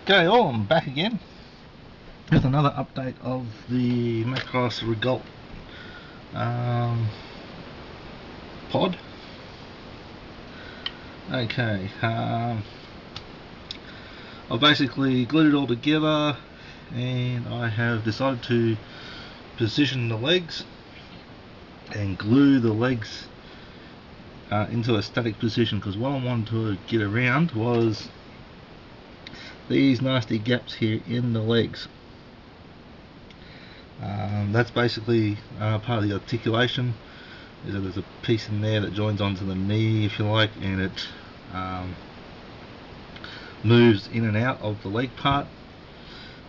Okay, all I'm back again with another update of the Bandai Regult pod. Okay, I've basically glued it all together, and I have decided to position the legs and glue the legs into a static position, because what I wanted to get around was these nasty gaps here in the legs. That's basically part of the articulation. There's a piece in there that joins onto the knee, if you like, and it moves in and out of the leg part,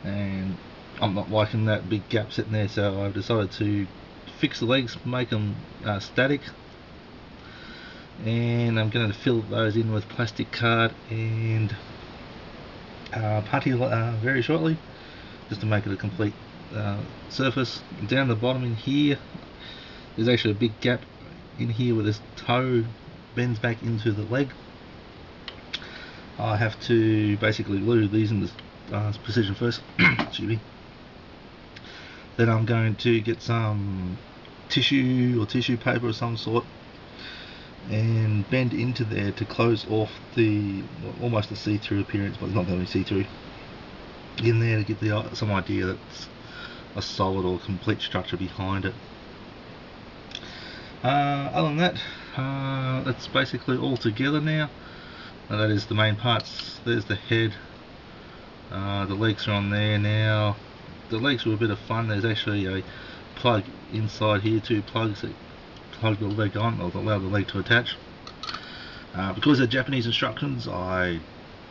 and I'm not liking that big gap sitting there, so I've decided to fix the legs, make them static, and I'm going to fill those in with plastic card and putty very shortly, just to make it a complete surface. Down the bottom in here, there's actually a big gap in here where this toe bends back into the leg. I have to basically glue these in this position first. Excuse me. Then I'm going to get some tissue or tissue paper of some sort and bend into there to close off the almost a see-through appearance, but it's not going to be see-through in there, to get some idea that it's a solid or complete structure behind it. Other than that, that's basically all together now. That is the main parts. There's the head, the legs are on there now. The legs were a bit of fun. There's actually a plug inside here, two plugs that plug the leg on, or allow the leg to attach. Because they're Japanese instructions, I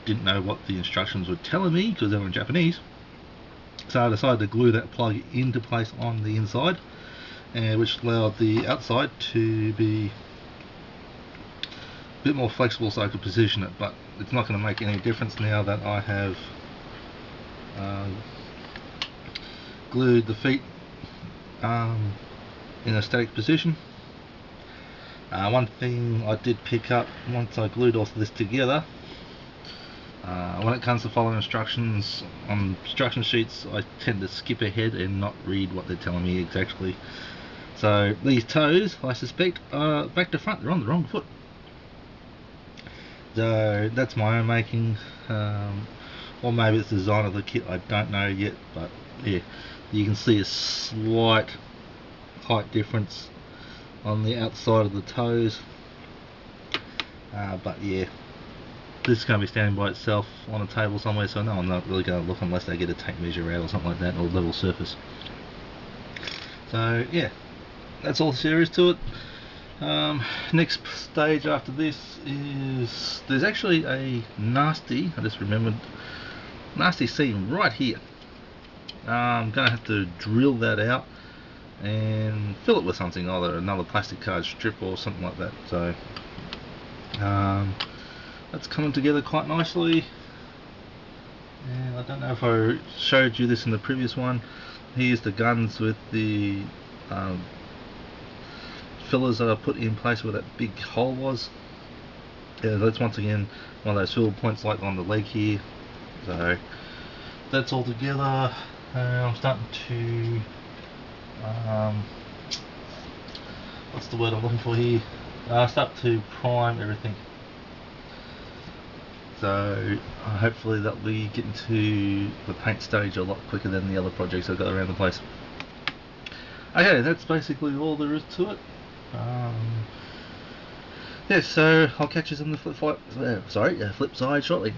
didn't know what the instructions were telling me because they were in Japanese, so I decided to glue that plug into place on the inside, which allowed the outside to be a bit more flexible so I could position it. But it's not going to make any difference now that I have glued the feet in a static position. One thing I did pick up once I glued all this together, when it comes to following instructions on instruction sheets, I tend to skip ahead and not read what they're telling me exactly. So these toes, I suspect, are back to front. They're on the wrong foot. So that's my own making, or maybe it's the design of the kit, I don't know yet. But yeah, you can see a slight height difference on the outside of the toes, but yeah, this is going to be standing by itself on a table somewhere, so no, I'm not really going to look unless they get a tape measure out or something like that, or level surface. So yeah, that's all there is to it. Next stage after this is, there's actually a nasty, I just remembered, nasty seam right here. I'm going to have to drill that out and fill it with something, either another plastic card strip or something like that. So that's coming together quite nicely, and I don't know if I showed you this in the previous one. Here's the guns with the fillers that I put in place where that big hole was. Yeah, that's once again one of those fill points like on the leg here. So that's all together. I'm starting to what's the word I'm looking for here? Start to prime everything. So hopefully that'll be getting to the paint stage a lot quicker than the other projects I've got around the place. Okay, that's basically all there is to it. Yeah, so I'll catch you on the flip side shortly.